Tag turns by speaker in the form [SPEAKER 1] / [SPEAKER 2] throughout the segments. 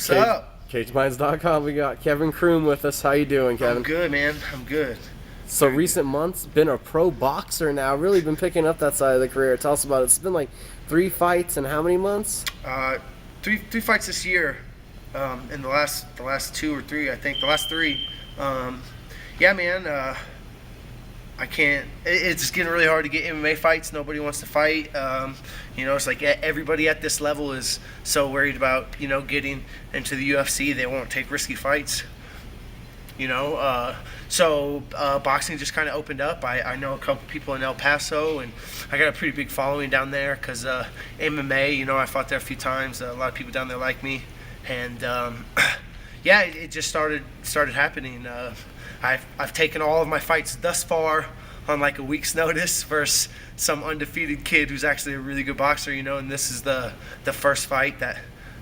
[SPEAKER 1] What's up?
[SPEAKER 2] CageMinds.com. We got Kevin Croom with us. How you doing, Kevin?
[SPEAKER 1] I'm good, man. I'm good.
[SPEAKER 2] So recent months, been a pro boxer now. Really been picking up that side of the career. Tell us about it. It's been like 3 fights in how many months?
[SPEAKER 1] Three fights this year. In the last 2 or 3, I think. The last 3. Yeah, man. I can't. It's getting really hard to get MMA fights. Nobody wants to fight. It's like everybody at this level is so worried about getting into the UFC. They won't take risky fights. So boxing just kind of opened up. I know a couple people in El Paso, and I got a pretty big following down there because MMA. I fought there a few times. A lot of people down there like me, and yeah, it just started happening. I've taken all of my fights thus far on like a week's notice versus some undefeated kid who's actually a really good boxer, and this is the first fight that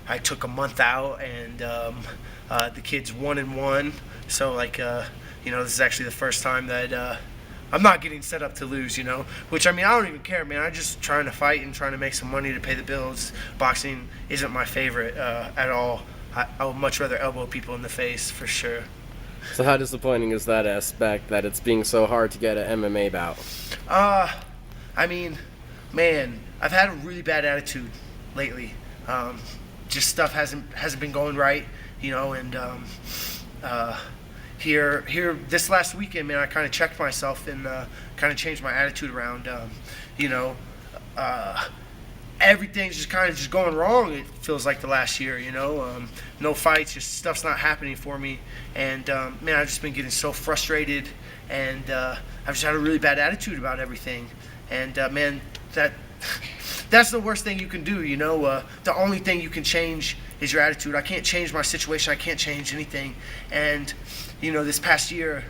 [SPEAKER 1] I took a month out, and the kid's 1-1, so this is actually the first time that I'm not getting set up to lose, which I don't even care, man. I'm just trying to fight and trying to make some money to pay the bills. Boxing isn't my favorite at all. I would much rather elbow people in the face for sure.
[SPEAKER 2] So how disappointing is that aspect that it's being so hard to get an MMA bout?
[SPEAKER 1] Man, I've had a really bad attitude lately. Just stuff hasn't been going right, and here this last weekend, man, I kind of checked myself and kind of changed my attitude around. Everything's just kind of going wrong. It feels like the last year, no fights, just stuff's not happening for me, and man, I've just been getting so frustrated, and I've just had a really bad attitude about everything, and man, that's the worst thing you can do. The only thing you can change is your attitude. I can't change my situation. I can't change anything, and this past year,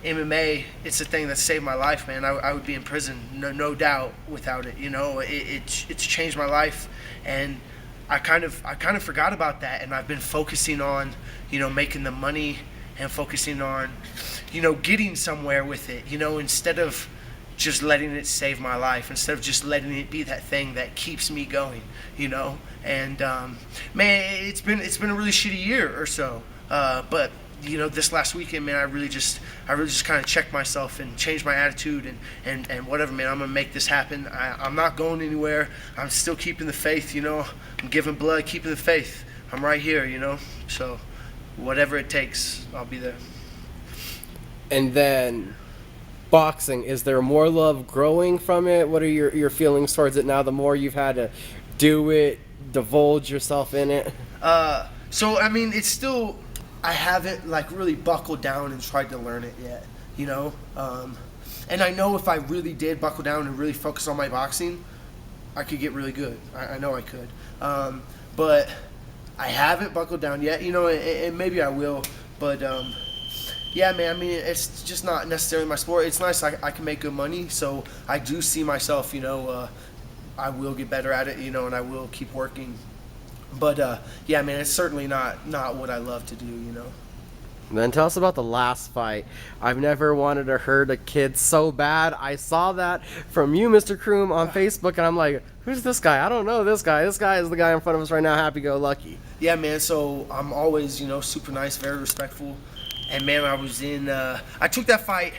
[SPEAKER 1] MMA, it's the thing that saved my life, man. I would be in prison, no doubt, without it. It's changed my life, and I kind of forgot about that, and I've been focusing on, making the money and focusing on, getting somewhere with it, instead of just letting it save my life, instead of just letting it be that thing that keeps me going, And man, it's been a really shitty year or so, but. This last weekend, man, I really just kind of checked myself and changed my attitude and whatever, man. I'm gonna make this happen. I'm not going anywhere. I'm still keeping the faith, I'm giving blood, keeping the faith. I'm right here, So whatever it takes, I'll be there.
[SPEAKER 2] And then boxing, is there more love growing from it? What are your feelings towards it now? The more you've had to do it, divulge yourself in it.
[SPEAKER 1] It's still. I haven't really buckled down and tried to learn it yet, and I know if I really did buckle down and really focus on my boxing, I could get really good. I know I could, but I haven't buckled down yet, and maybe I will, but yeah, man, it's just not necessarily my sport. It's nice, I can make good money, so I do see myself, I will get better at it, and I will keep working. But yeah, man, it's certainly not what I love to do,
[SPEAKER 2] Then tell us about the last fight. I've never wanted to hurt a kid so bad. I saw that from you, Mr. Croom, on Facebook, and I'm like, who's this guy? I don't know this guy. This guy is the guy in front of us right now, happy-go-lucky.
[SPEAKER 1] Yeah, man, so I'm always, super nice, very respectful. And, man, I took that fight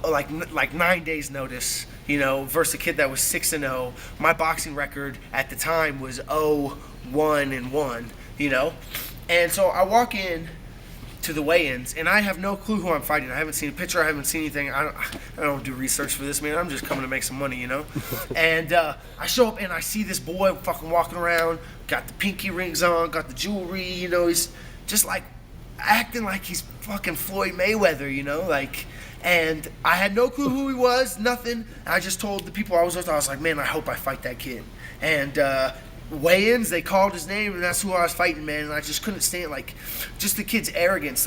[SPEAKER 1] like 9 days notice, versus a kid that was 6-0. My boxing record at the time was 0-1-1, and so I walk in to the weigh-ins, and I have no clue who I'm fighting. I haven't seen a picture. I haven't seen anything. I don't do research for this, man. I'm just coming to make some money, And I show up, and I see this boy fucking walking around, got the pinky rings on, got the jewelry, he's just like acting like he's fucking Floyd Mayweather, And I had no clue who he was, nothing. I just told the people I was with, I was like, man, I hope I fight that kid. And weigh-ins, they called his name, and that's who I was fighting, man. And I just couldn't stand, just the kid's arrogance.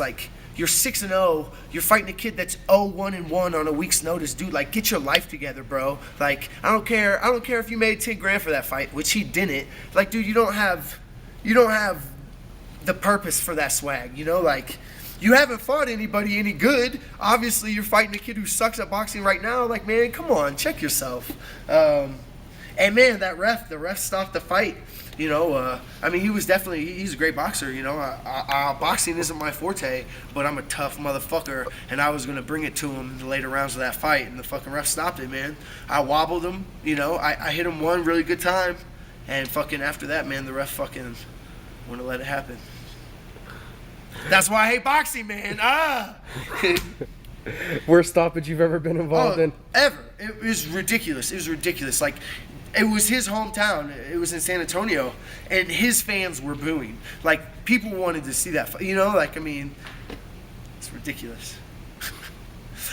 [SPEAKER 1] You're 6-0, you're fighting a kid that's 0-1-1 on a week's notice, dude. Get your life together, bro. I don't care if you made 10 grand for that fight, which he didn't. Dude, you don't have the purpose for that swag, You haven't fought anybody any good. Obviously, you're fighting a kid who sucks at boxing right now. Man, come on, check yourself. And man, the ref stopped the fight, You know, I mean, he's a great boxer. You know, boxing isn't my forte, but I'm a tough motherfucker, and I was gonna bring it to him in the later rounds of that fight, and the fucking ref stopped it, man. I wobbled him. You know, I hit him one really good time, and fucking after that, man, the ref fucking wouldn't let it happen. That's why I hate boxing, man.
[SPEAKER 2] Worst stoppage you've ever been involved in?
[SPEAKER 1] Ever. It was ridiculous. It was ridiculous. Like, it was his hometown. It was in San Antonio, and his fans were booing. Like, people wanted to see that. You know, like, I mean, it's ridiculous.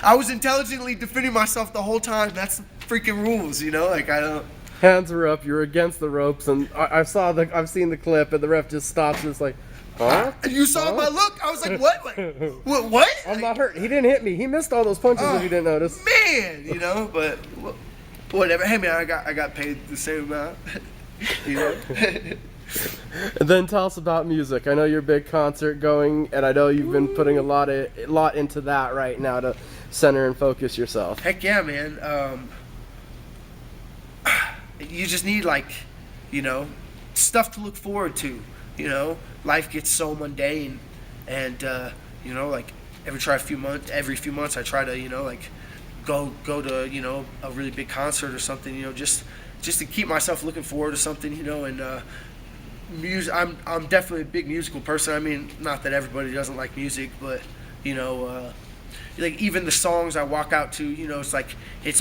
[SPEAKER 1] I was intelligently defending myself the whole time. That's the freaking rules, you know? Like, I don't.
[SPEAKER 2] Hands were up. You're against the ropes, and I've seen the clip, and the ref just stops and it's like, huh?
[SPEAKER 1] You saw my look? I was like, what? What?
[SPEAKER 2] I'm not hurt. He didn't hit me. He missed all those punches if you didn't notice.
[SPEAKER 1] Man, you know, but whatever. Hey, man, I got paid the same amount. You know?
[SPEAKER 2] And then tell us about music. I know you're a big concert going, and I know you've been putting a lot into that right now to center and focus yourself.
[SPEAKER 1] Heck yeah, man. You just need, like, you know, stuff to look forward to. You know, life gets so mundane, and you know, like every few months I try to, you know, like go to, you know, a really big concert or something, you know, just to keep myself looking forward to something, you know. And music, I'm definitely a big musical person. I mean, not that everybody doesn't like music, but you know, like even the songs I walk out to, you know, it's like it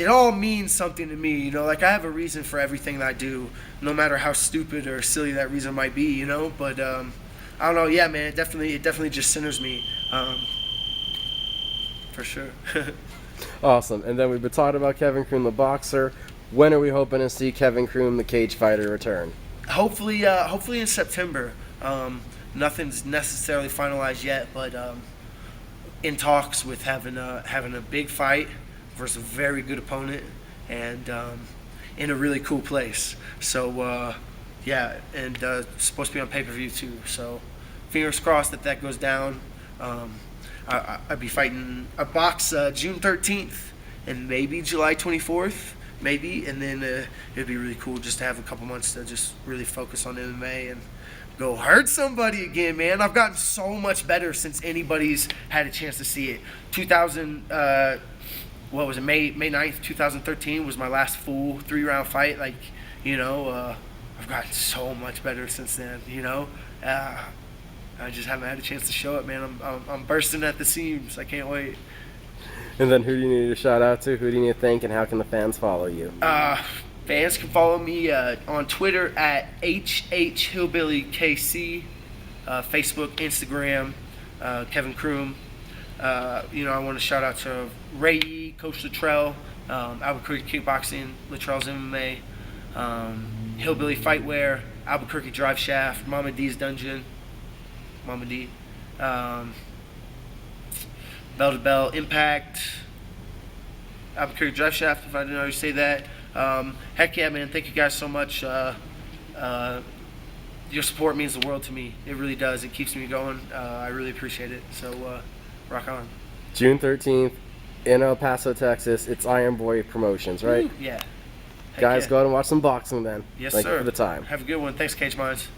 [SPEAKER 1] all means something to me, you know. Like, I have a reason for everything that I do, no matter how stupid or silly that reason might be, you know. But I don't know. Yeah, man, it definitely just centers me, for sure.
[SPEAKER 2] Awesome. And then we've been talking about Kevin Croom, the boxer. When are we hoping to see Kevin Croom, the cage fighter, return?
[SPEAKER 1] Hopefully in September. Nothing's necessarily finalized yet, but in talks with having a big fight versus a very good opponent, and in a really cool place. So yeah, and it's supposed to be on pay-per-view too. So fingers crossed that goes down. I'd be fighting a box June 13th and maybe July 24th, maybe, and then it'd be really cool just to have a couple months to just really focus on MMA and go hurt somebody again, man. I've gotten so much better since anybody's had a chance to see it. What was it, May 9th, 2013 was my last full 3-round fight. Like, you know, I've gotten so much better since then, you know. I just haven't had a chance to show it, man. I'm bursting at the seams. I can't wait.
[SPEAKER 2] And then who do you need to shout out to? Who do you need to thank, and how can the fans follow you?
[SPEAKER 1] Fans can follow me on Twitter at HHHillbillyKC, Facebook, Instagram, Kevin Croom. You know, I want to shout out to Ray, Coach Latrell, Albuquerque Kickboxing, Latrell's MMA, Hillbilly Fightwear, Albuquerque Drive Shaft, Mama D's Dungeon, Mama D, Bell to Bell Impact, Albuquerque Drive Shaft, if I didn't already say that. Heck yeah, man, thank you guys so much. Your support means the world to me. It really does. It keeps me going. I really appreciate it. So, rock on.
[SPEAKER 2] June 13th in El Paso, Texas. It's Iron Boy Promotions, right?
[SPEAKER 1] Yeah. Heck
[SPEAKER 2] Guys,
[SPEAKER 1] yeah.
[SPEAKER 2] go out and watch some boxing then.
[SPEAKER 1] Yes,
[SPEAKER 2] Thank
[SPEAKER 1] sir.
[SPEAKER 2] you for the time.
[SPEAKER 1] Have a good one. Thanks, Cage Minds.